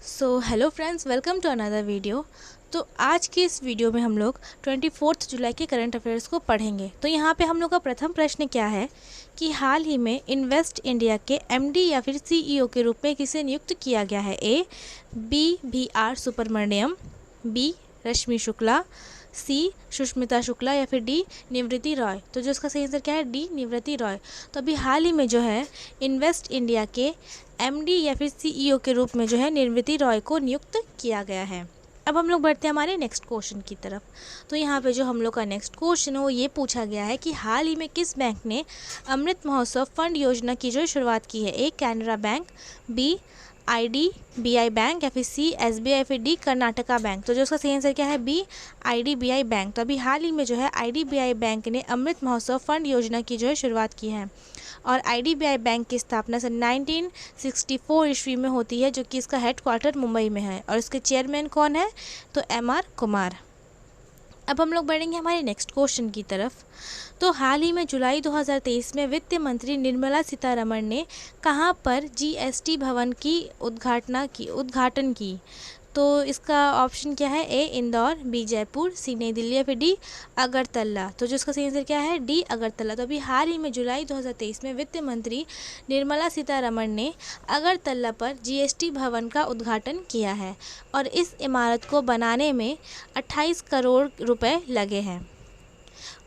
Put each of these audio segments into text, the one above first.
So hello friends, welcome to another video. तो आज के इस वीडियो में हम लोग 24 जुलाई के करंट अफेयर्स को पढ़ेंगे। तो यहाँ पे हम लोग का प्रथम प्रश्न क्या है कि हाल ही में इन्वेस्ट इंडिया के एमडी या फिर सीईओ के रूप में किसे नियुक्त किया गया है। A B R Subrahmanyam, B Rashmi Shukla, C Sushmita Shukla या फिर डी निवृत्ति रॉय। तो जो इसका सही आंसर क्या है, डी निवृत्ति रॉय। तो अभी हाल ही में जो है इन्वेस्ट इंडिया के एमडी या फिर सीईओ के रूप में जो है निवृत्ति रॉय को नियुक्त किया गया है। अब हम लोग बढ़ते हैं हमारे नेक्स्ट क्वेश्चन की तरफ। तो यहाँ पे जो हम लोग का नेक्स्ट क्वेश्चन है वो ये पूछा गया है कि हाल ही में किस बैंक ने अमृत महोत्सव फंड योजना की जो शुरुआत की है। A Canara bank, B IDBI bank या फिर सी SBI या फिर डी कर्नाटका बैंक। तो जो उसका सही आंसर क्या है, बी IDBI बैंक। तो अभी हाल ही में जो है IDBI बैंक ने अमृत महोत्सव फंड योजना की जो है शुरुआत की है और IDBI बैंक की स्थापना सन 1964 ईस्वी में होती है, जो कि इसका हेडक्वार्टर मुंबई में है और इसके चेयरमैन कौन है, तो MR कुमार। अब हम लोग बढ़ेंगे हमारे नेक्स्ट क्वेश्चन की तरफ। तो हाल ही में जुलाई 2023 में वित्त मंत्री निर्मला सीतारमण ने कहां पर GST भवन की उद्घाटन की। तो इसका ऑप्शन क्या है, ए इंदौर, बी जयपुर, सी नई दिल्ली या फिर डी अगरतला। तो जो इसका सही आंसर क्या है, डी अगरतला। तो अभी हाल ही में जुलाई 2023 में वित्त मंत्री निर्मला सीतारमण ने अगरतला पर GST भवन का उद्घाटन किया है और इस इमारत को बनाने में 28 करोड़ रुपए लगे हैं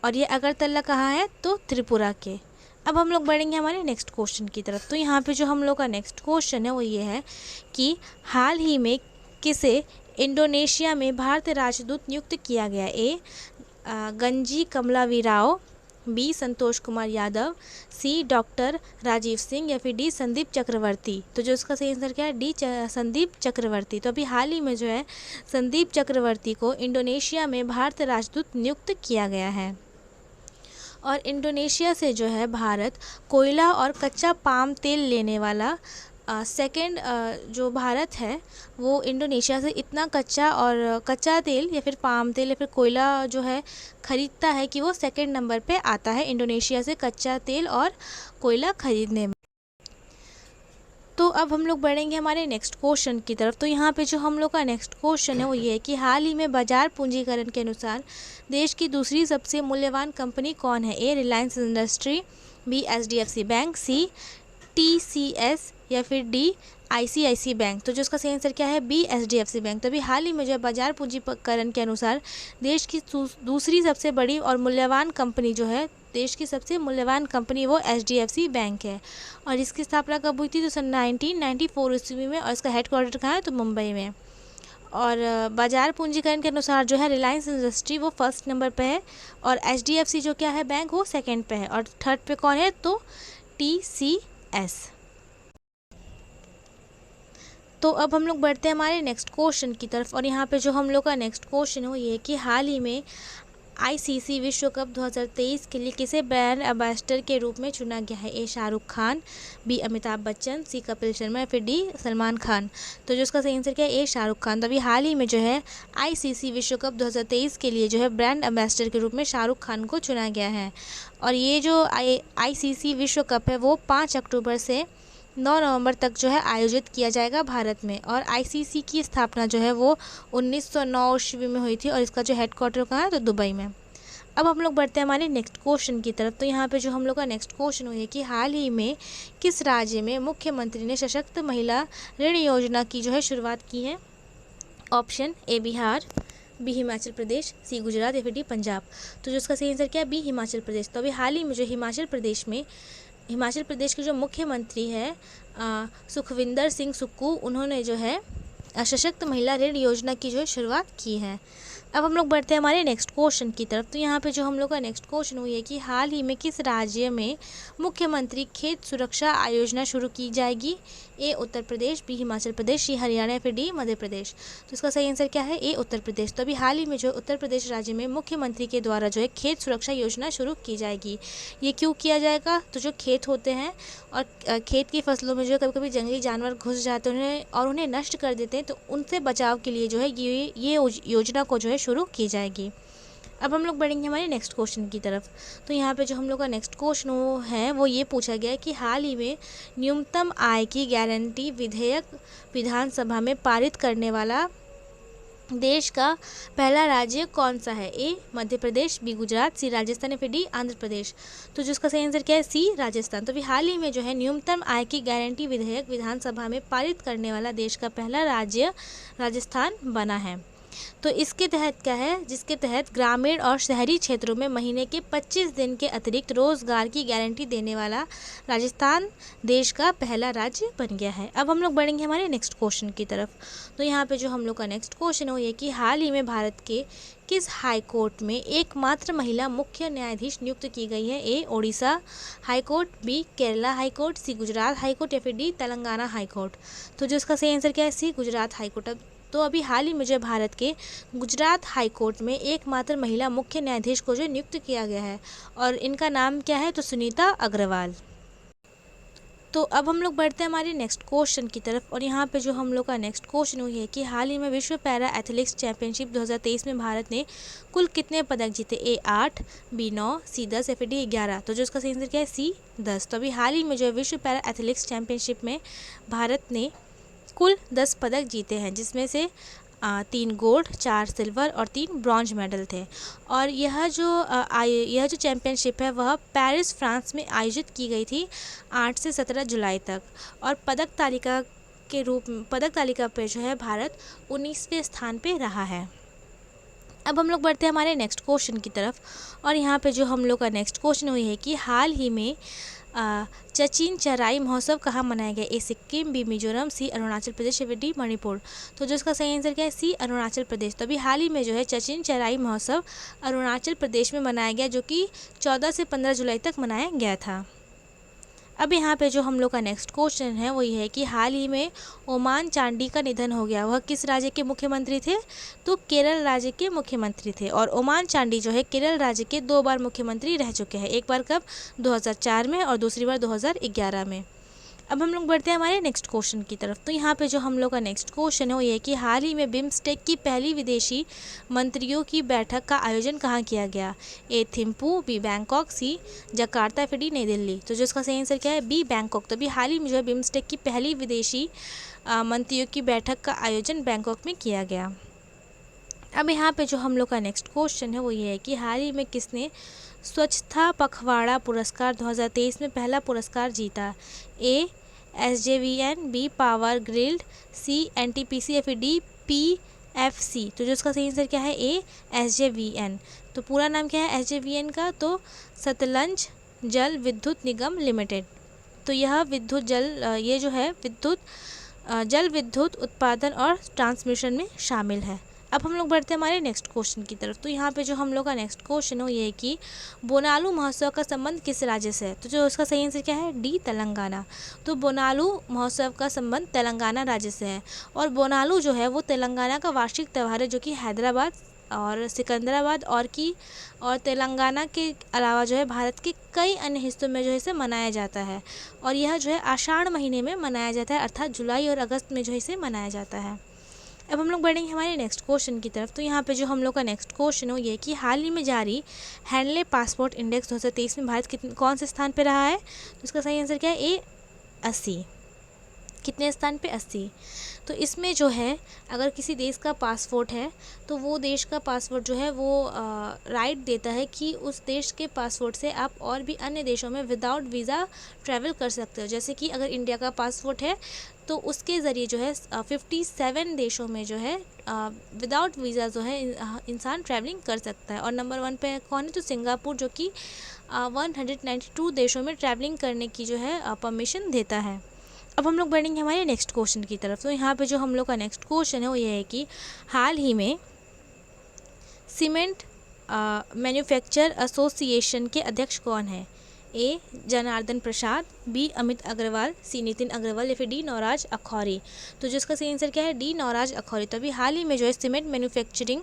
और ये अगरतला कहाँ है, तो त्रिपुरा के। अब हम लोग बढ़ेंगे हमारे नेक्स्ट क्वेश्चन की तरफ। तो यहाँ पे जो हम लोग का नेक्स्ट क्वेश्चन है वो ये है कि हाल ही में किसे इंडोनेशिया में भारतीय राजदूत नियुक्त किया गया। ए गंजी कमलावीराव, बी संतोष कुमार यादव, सी डॉक्टर राजीव सिंह या फिर डी संदीप चक्रवर्ती। तो जो इसका सही आंसर क्या है, डी संदीप चक्रवर्ती। तो अभी हाल ही में जो है संदीप चक्रवर्ती को इंडोनेशिया में भारतीय राजदूत नियुक्त किया गया है और इंडोनेशिया से जो है भारत कोयला और कच्चा पाम तेल लेने वाला सेकंड जो भारत है वो इंडोनेशिया से इतना कच्चा तेल या फिर पाम तेल या फिर कोयला जो है ख़रीदता है कि वो सेकंड नंबर पे आता है इंडोनेशिया से कच्चा तेल और कोयला ख़रीदने में। तो अब हम लोग बढ़ेंगे हमारे नेक्स्ट क्वेश्चन की तरफ। तो यहाँ पे जो हम लोग का नेक्स्ट क्वेश्चन है वो ये है कि हाल ही में बाजार पूंजीकरण के अनुसार देश की दूसरी सबसे मूल्यवान कंपनी कौन है। A Reliance industry, B HDFC bank, C TCS या फिर डी ICICI बैंक। तो जो इसका सही आंसर क्या है, बी HDFC बैंक। तो अभी हाल ही में जो बाजार पूंजीकरण के अनुसार देश की दूसरी सबसे बड़ी और मूल्यवान कंपनी जो है, देश की सबसे मूल्यवान कंपनी वो HDFC बैंक है और इसकी स्थापना कब हुई थी, तो सन 1994 ईस्वी में और इसका हेडक्वार्टर कहाँ है, तो मुंबई में। और बाजार पूंजीकरण के अनुसार जो है रिलायंस इंडस्ट्री वो फर्स्ट नंबर पे है और HDFC जो क्या है बैंक वो सेकंड पे है और थर्ड पे कौन है, तो TCS। तो अब हम लोग बढ़ते हैं हमारे नेक्स्ट क्वेश्चन की तरफ और यहाँ पे जो हम लोग का नेक्स्ट क्वेश्चन है वो ये है कि हाल ही में ICC विश्व कप 2023 के लिए किसे ब्रांड एम्बेसडर के रूप में चुना गया है। ए शाहरुख खान, बी अमिताभ बच्चन, सी कपिल शर्मा या फिर डी सलमान खान। तो जो इसका सही आंसर क्या है, ए शाहरुख खान। तो अभी हाल ही में जो है ICC विश्व कप 2023 के लिए जो है ब्रांड एम्बेसडर के रूप में शाहरुख खान को चुना गया है और ये जो ICC विश्व कप है वो 5 अक्टूबर से 9 नवंबर तक जो है आयोजित किया जाएगा भारत में और ICC की स्थापना जो है वो 1909 ईस्वी में हुई थी और इसका जो हेडक्वार्टर कहाँ है, तो दुबई में। अब हम लोग बढ़ते हैं हमारे नेक्स्ट क्वेश्चन की तरफ। तो यहाँ पे जो हम लोग का नेक्स्ट क्वेश्चन हुई है कि हाल ही में किस राज्य में मुख्यमंत्री ने सशक्त महिला ऋण योजना की जो है शुरुआत की है। Option A Bihar, B Himachal Pradesh, C Gujarat या फिर डी पंजाब। तो जो इसका सही आंसर क्या है, बी हिमाचल प्रदेश। तो अभी हाल ही में जो हिमाचल प्रदेश के जो मुख्यमंत्री है सुखविंदर सिंह सुक्खू, उन्होंने जो है सशक्त महिला ऋण योजना की जो है शुरुआत की है। अब हम लोग बढ़ते हैं हमारे नेक्स्ट क्वेश्चन की तरफ। तो यहाँ पे जो हम लोग का नेक्स्ट क्वेश्चन हुई है कि हाल ही में किस राज्य में मुख्यमंत्री खेत सुरक्षा योजना शुरू की जाएगी। ए उत्तर प्रदेश, बी हिमाचल प्रदेश, सी हरियाणा या फिर डी मध्य प्रदेश। तो इसका सही आंसर क्या है, ए उत्तर प्रदेश। तो अभी हाल ही में जो उत्तर प्रदेश राज्य में मुख्यमंत्री के द्वारा जो है खेत सुरक्षा योजना शुरू की जाएगी। ये क्यों किया जाएगा, तो जो खेत होते हैं और खेत की फसलों में जो कभी कभी जंगली जानवर घुस जाते हैं और उन्हें नष्ट कर देते हैं, तो उनसे बचाव के लिए जो है ये योजना को जो है शुरू की जाएगी। अब हम लोग बढ़ेंगे हमारे नेक्स्ट क्वेश्चन की तरफ। तो यहाँ पे जो हम लोग का नेक्स्ट क्वेश्चन है वो ये पूछा गया है कि हाल ही में न्यूनतम आय की गारंटी विधेयक विधानसभा में पारित करने वाला देश का पहला राज्य कौन सा है? ए मध्य प्रदेश, बी गुजरात, सी राजस्थान या फिर डी आंध्र प्रदेश। तो जो इसका सही आंसर क्या है? सी राजस्थान। तो अभी हाल ही में जो है न्यूनतम आय की गारंटी विधेयक विधानसभा में पारित करने वाला देश का पहला राज्य राजस्थान बना है। तो इसके तहत क्या है? जिसके तहत ग्रामीण और शहरी क्षेत्रों में महीने के 25 दिन के अतिरिक्त रोजगार की गारंटी देने वाला राजस्थान देश का पहला राज्य बन गया है। अब हम लोग बढ़ेंगे हमारे नेक्स्ट क्वेश्चन की तरफ। तो यहाँ पे जो हम लोग का नेक्स्ट क्वेश्चन है वो ये कि हाल ही में भारत के किस हाई कोर्ट में एकमात्र महिला मुख्य न्यायाधीश नियुक्त की गई है? A Odisha high court, B Kerala high court, C Gujarat high court या फिर डी तेलंगाना हाई कोर्ट। तो जो इसका सही आंसर क्या है? सी गुजरात हाई कोर्ट। तो अभी हाल ही में जो भारत के गुजरात हाई कोर्ट में एकमात्र महिला मुख्य न्यायाधीश को जो नियुक्त किया गया है और इनका नाम क्या है? तो सुनीता अग्रवाल। तो अब हम लोग बढ़ते हैं हमारे नेक्स्ट क्वेश्चन की तरफ और यहाँ पे जो हम लोग का नेक्स्ट क्वेश्चन है कि हाल ही में विश्व पैरा एथलेटिक्स चैंपियनशिप 2023 में भारत ने कुल कितने पदक जीते? ए 8, बी 9, सी 10 या फिर डी 11। तो जो इसका सही आंसर क्या है? सी 10। तो अभी हाल ही में जो है विश्व पैरा एथलेटिक्स चैंपियनशिप में भारत ने कुल 10 पदक जीते हैं, जिसमें से 3 गोल्ड, 4 सिल्वर और 3 ब्रॉन्ज मेडल थे। और यह जो चैम्पियनशिप है वह पेरिस फ्रांस में आयोजित की गई थी 8 से 17 जुलाई तक। और पदक तालिका पे जो है भारत 19वें स्थान पे रहा है। अब हम लोग बढ़ते हैं हमारे नेक्स्ट क्वेश्चन की तरफ और यहाँ पे जो हम लोग का नेक्स्ट क्वेश्चन हुई है कि हाल ही में चचिन चराई महोत्सव कहाँ मनाया गया? ए सिक्किम, बी मिजोरम, सी अरुणाचल प्रदेश या फिर डी मणिपुर। तो जो इसका सही आंसर क्या है? सी अरुणाचल प्रदेश। तो अभी हाल ही में जो है चचिन चराई महोत्सव अरुणाचल प्रदेश में मनाया गया, जो कि 14 से 15 जुलाई तक मनाया गया था। अब यहाँ पे जो हम लोग का नेक्स्ट क्वेश्चन है वो ये है कि हाल ही में ओमान चांडी का निधन हो गया। वह किस राज्य के मुख्यमंत्री थे? तो केरल राज्य के मुख्यमंत्री थे। और ओमान चांडी जो है केरल राज्य के 2 बार मुख्यमंत्री रह चुके हैं। एक बार कब? 2004 में और दूसरी बार 2011 में। अब हम लोग बढ़ते हैं हमारे नेक्स्ट क्वेश्चन की तरफ। तो यहाँ पे जो हम लोग का नेक्स्ट क्वेश्चन है वो ये है कि हाल ही में बिम्स्टेक की पहली विदेशी मंत्रियों की बैठक का आयोजन कहाँ किया गया? A Thimphu, B Bangkok, C Jakarta, फिर डी नई दिल्ली। तो जो इसका सही आंसर क्या है? B Bangkok. तो अभी हाल ही में जो है बिम्स्टेक की पहली विदेशी मंत्रियों की बैठक का आयोजन बैंकॉक में किया गया। अब यहाँ पे जो हम लोग का नेक्स्ट क्वेश्चन है वो ये है कि हाल ही में किसने स्वच्छता पखवाड़ा पुरस्कार 2023 में पहला पुरस्कार जीता? ए SJVN, बी पावर ग्रिल्ड, सी NTPC या फिर डी PFC। तो जो इसका सही आंसर क्या है? ए SJVN। तो पूरा नाम क्या है SJVN का? तो सतलज जल विद्युत निगम लिमिटेड। तो यह जल विद्युत उत्पादन और ट्रांसमिशन में शामिल है। अब हम लोग बढ़ते हैं हमारे नेक्स्ट क्वेश्चन की तरफ। तो यहाँ पे जो हम लोग का नेक्स्ट क्वेश्चन है ये है कि बोनालू महोत्सव का संबंध किस राज्य से है? तो जो उसका सही आंसर क्या है? डी तेलंगाना। तो बोनालू महोत्सव का संबंध तेलंगाना राज्य से है। और बोनालू जो है वो तेलंगाना का वार्षिक त्यौहार है, जो कि हैदराबाद और सिकंदराबाद और तेलंगाना के अलावा जो है भारत के कई अन्य हिस्सों में जो है इसे मनाया जाता है। और यह जो है आषाढ़ महीने में मनाया जाता है, अर्थात जुलाई और अगस्त में जो है इसे मनाया जाता है। अब हम लोग बढ़ेंगे हमारे नेक्स्ट क्वेश्चन की तरफ। तो यहाँ पे जो हम लोग का नेक्स्ट क्वेश्चन है ये कि हाल ही में जारी हैंडले पासपोर्ट इंडेक्स 2023 में भारत कौन से स्थान पे रहा है? तो इसका सही आंसर क्या है? ए 80। कितने स्थान पे? 80। तो इसमें जो है अगर किसी देश का पासपोर्ट है तो वो देश का पासपोर्ट जो है वो राइट देता है कि उस देश के पासपोर्ट से आप और भी अन्य देशों में विदाउट वीज़ा ट्रैवल कर सकते हो। जैसे कि अगर इंडिया का पासपोर्ट है तो उसके ज़रिए जो है 57 देशों में जो है विदाउट वीज़ा जो है इंसान ट्रैवलिंग कर सकता है। और नंबर 1 पे कौन है? तो सिंगापुर, जो कि 192 देशों में ट्रैवलिंग करने की जो है परमिशन देता है। अब हम लोग बढ़ेंगे हमारे नेक्स्ट क्वेश्चन की तरफ। तो यहाँ पे जो हम लोग का नेक्स्ट क्वेश्चन है वो ये है कि हाल ही में सीमेंट मैन्युफैक्चर एसोसिएशन के अध्यक्ष कौन है? ए जनार्दन प्रसाद, बी अमित अग्रवाल, सी नितिन अग्रवाल या फिर डी नौराज अखौरी। तो जिसका सही आंसर क्या है? डी नौराज अखौरी। तो अभी हाल ही में जो है सीमेंट मैन्युफैक्चरिंग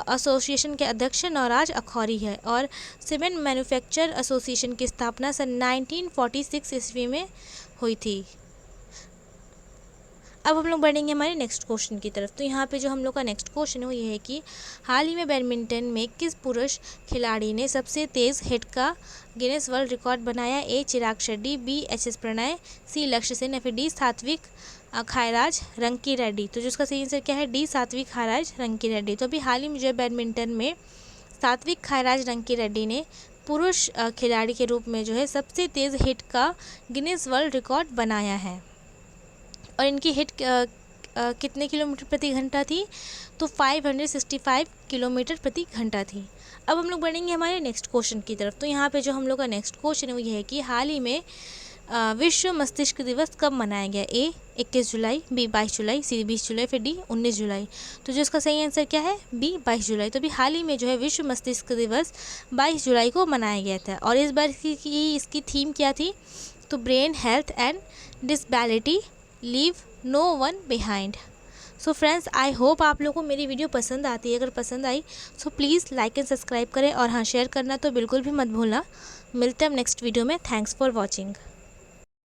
एसोसिएशन के अध्यक्ष नौराज अखौरी है। और सीमेंट मैन्युफैक्चर एसोसिएशन की स्थापना सन 1946 ईस्वी में हुई थी। अब हम लोग बढ़ेंगे हमारे नेक्स्ट क्वेश्चन की तरफ। तो यहाँ पे जो हम लोग का नेक्स्ट क्वेश्चन है वो ये है कि हाल ही में बैडमिंटन में किस पुरुष खिलाड़ी ने सबसे तेज़ हिट का गिनेस वर्ल्ड रिकॉर्ड बनाया? ए चिराग शेट्टी, बी एच.एस. प्रणय, सी लक्ष्य सेन या फिर डी सात्विक खायराज रंकी रेड्डी। तो जो उसका सही आंसर क्या है? डी सात्विक खायराज रंकी रेड्डी। तो अभी हाल ही में जो बैडमिंटन में सात्विक खायराज रंकी रेड्डी ने पुरुष खिलाड़ी के रूप में जो है सबसे तेज़ हिट का गिनेस वर्ल्ड रिकॉर्ड बनाया है। और इनकी हिट कितने किलोमीटर प्रति घंटा थी? तो 565 किलोमीटर प्रति घंटा थी। अब हम लोग बढ़ेंगे हमारे नेक्स्ट क्वेश्चन की तरफ। तो यहाँ पे जो हम लोग का नेक्स्ट क्वेश्चन है वो ये है कि हाल ही में विश्व मस्तिष्क दिवस कब मनाया गया? ए 21 जुलाई, बी 22 जुलाई, सी 20 जुलाई, फिर डी 19 जुलाई। तो जो इसका सही आंसर क्या है? बी 22 जुलाई। तो अभी हाल ही में जो है विश्व मस्तिष्क दिवस 22 जुलाई को मनाया गया था। और इस बार इसकी थीम क्या थी? तो brain health and disability leave no one behind. So friends, I hope आप लोगों को मेरी वीडियो पसंद आती है। अगर पसंद आई so please like and subscribe करें और हाँ, शेयर करना तो बिल्कुल भी मत भूलना। मिलते हैं हम नेक्स्ट वीडियो में। Thanks for watching.